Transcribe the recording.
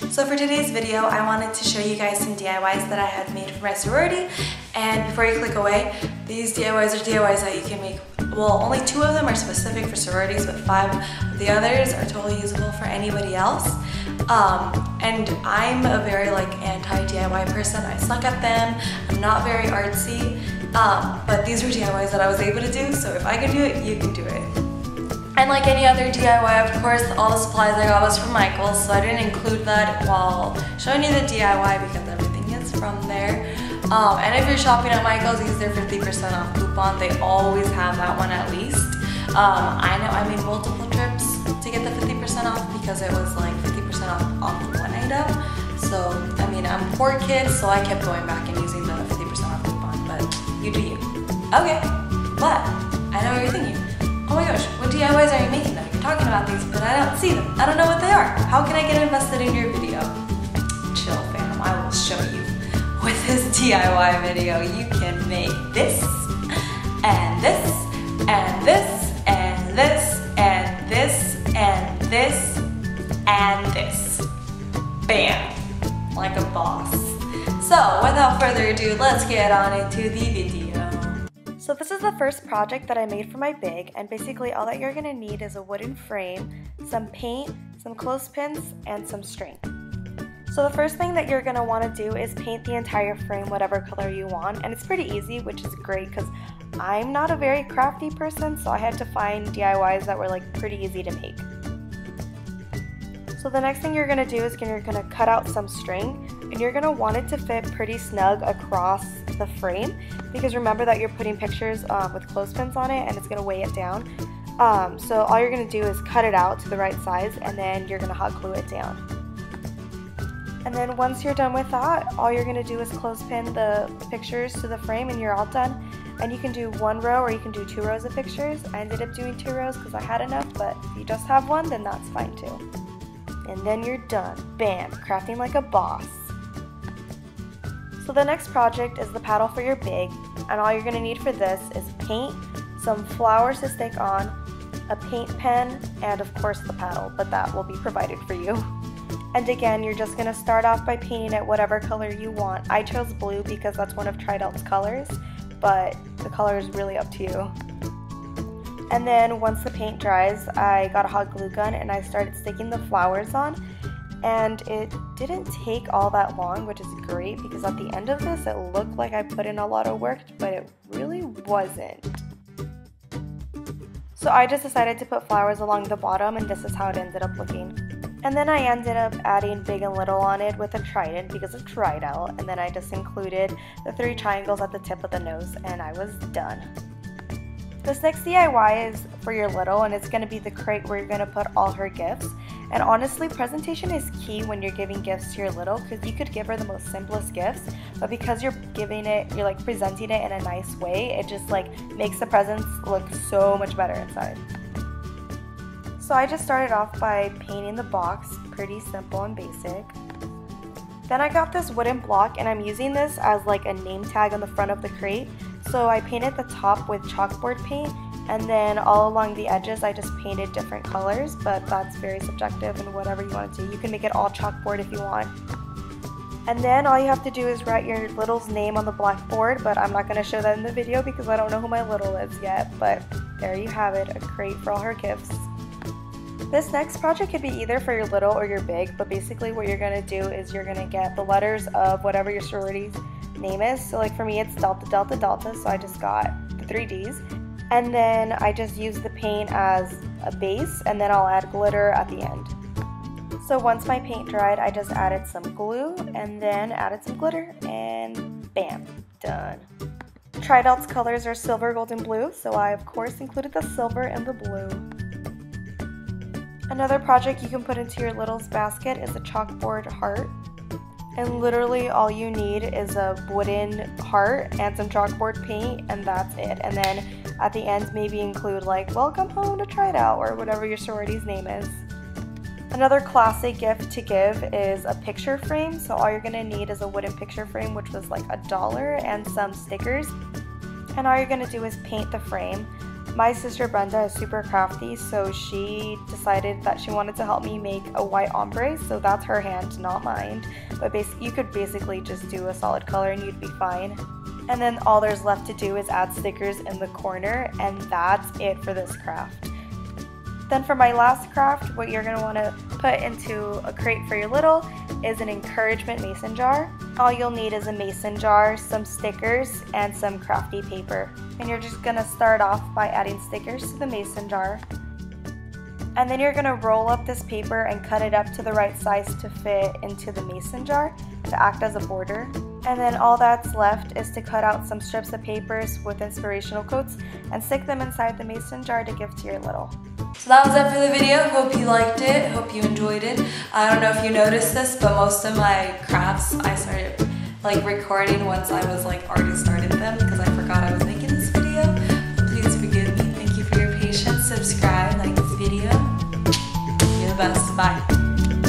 So for today's video, I wanted to show you guys some DIYs that I had made for my sorority. And before you click away, these DIYs are DIYs that you can make. Well, only 2 of them are specific for sororities, but 5 of the others are totally usable for anybody else. And I'm a very anti-DIY person. I suck at them. I'm not very artsy. But these were DIYs that I was able to do, so if I can do it, you can do it. And like any other DIY, of course, all the supplies I got was from Michael's, so I didn't include that while showing you the DIY because everything is from there. And if you're shopping at Michael's, use their 50% off coupon. They always have that one at least. I know I made multiple trips to get the 50% off because it was like 50% off one item. So, I mean, I'm a poor kid, so I kept going back and using the 50% off coupon, but you do you. Okay, but I know what you're thinking. Oh my gosh, what DIYs are you making though? You're talking about these, but I don't see them. I don't know what they are. How can I get invested in your video? Chill fam, I will show you. With this DIY video, you can make this, and this, and this, and this, and this, and this, and this. Bam, like a boss. So without further ado, let's get on into the video. So this is the first project that I made for my big, and basically all that you're gonna need is a wooden frame, some paint, some clothespins, and some string. So the first thing that you're gonna wanna do is paint the entire frame whatever color you want, and it's pretty easy, which is great because I'm not a very crafty person, so I had to find DIYs that were pretty easy to make. So the next thing you're gonna do is you're gonna cut out some string, and you're gonna want it to fit pretty snug across the frame because remember that you're putting pictures with clothespins on it and it's gonna weigh it down. So all you're gonna do is cut it out to the right size and then you're gonna hot glue it down. And then once you're done with that, all you're gonna do is clothespin the pictures to the frame and you're all done. And you can do 1 row or you can do 2 rows of pictures. I ended up doing 2 rows because I had enough, but if you just have 1, then that's fine too. And then you're done. Bam, crafting like a boss. So the next project is the paddle for your big, and all you're gonna need for this is paint, some flowers to stick on, a paint pen, and of course the paddle, but that will be provided for you. And again, you're just gonna start off by painting it whatever color you want. I chose blue because that's one of Tridel's colors, but the color is really up to you. And then once the paint dries, I got a hot glue gun and I started sticking the flowers on. And it didn't take all that long, which is great because at the end of this, it looked like I put in a lot of work, but it really wasn't. So I just decided to put flowers along the bottom and this is how it ended up looking. And then I ended up adding big and little on it with a trident because of Tridel, and then I just included the 3 triangles at the tip of the nose and I was done. This next DIY is for your little, and it's going to be the crate where you're going to put all her gifts. And honestly, presentation is key when you're giving gifts to your little because you could give her the most simplest gifts, but because you're giving it, you're presenting it in a nice way, it just makes the presents look so much better inside. So I just started off by painting the box, pretty simple and basic. Then I got this wooden block and I'm using this as a name tag on the front of the crate. So I painted the top with chalkboard paint and then all along the edges I just painted different colors, but that's very subjective and whatever you want to do. You can make it all chalkboard if you want. And then all you have to do is write your little's name on the blackboard, but I'm not going to show that in the video because I don't know who my little is yet, but there you have it, a crate for all her gifts. This next project could be either for your little or your big, but basically what you're going to do is you're going to get the letters of whatever your sorority's name is. So for me it's Delta Delta Delta, so I just got the 3 Ds. And then I just use the paint as a base and then I'll add glitter at the end. So once my paint dried, I just added some glue and then added some glitter and bam, done. Tridel's colors are silver, gold, and blue, so I of course included the silver and the blue. Another project you can put into your little's basket is a chalkboard heart. And literally all you need is a wooden heart and some chalkboard paint and that's it. And then at the end maybe include welcome home to Tridel or whatever your sorority's name is. Another classic gift to give is a picture frame. So all you're gonna need is a wooden picture frame, which was $1, and some stickers. And all you're gonna do is paint the frame. My sister Brenda is super crafty, so she decided that she wanted to help me make a white ombre, so that's her hand, not mine. But you could basically just do a solid color and you'd be fine. And then all there's left to do is add stickers in the corner, and that's it for this craft. Then for my last craft, what you're going to want to put into a crate for your little is an encouragement mason jar. All you'll need is a mason jar, some stickers, and some crafty paper. And you're just going to start off by adding stickers to the mason jar. And then you're going to roll up this paper and cut it up to the right size to fit into the mason jar to act as a border. And then all that's left is to cut out some strips of papers with inspirational quotes and stick them inside the mason jar to give to your little. So that was it for the video. Hope you liked it. Hope you enjoyed it. I don't know if you noticed this, but most of my crafts I started like recording once I was like already started them because I forgot I was making this video. Please forgive me. Thank you for your patience. Subscribe, like this video. You're the best. Bye.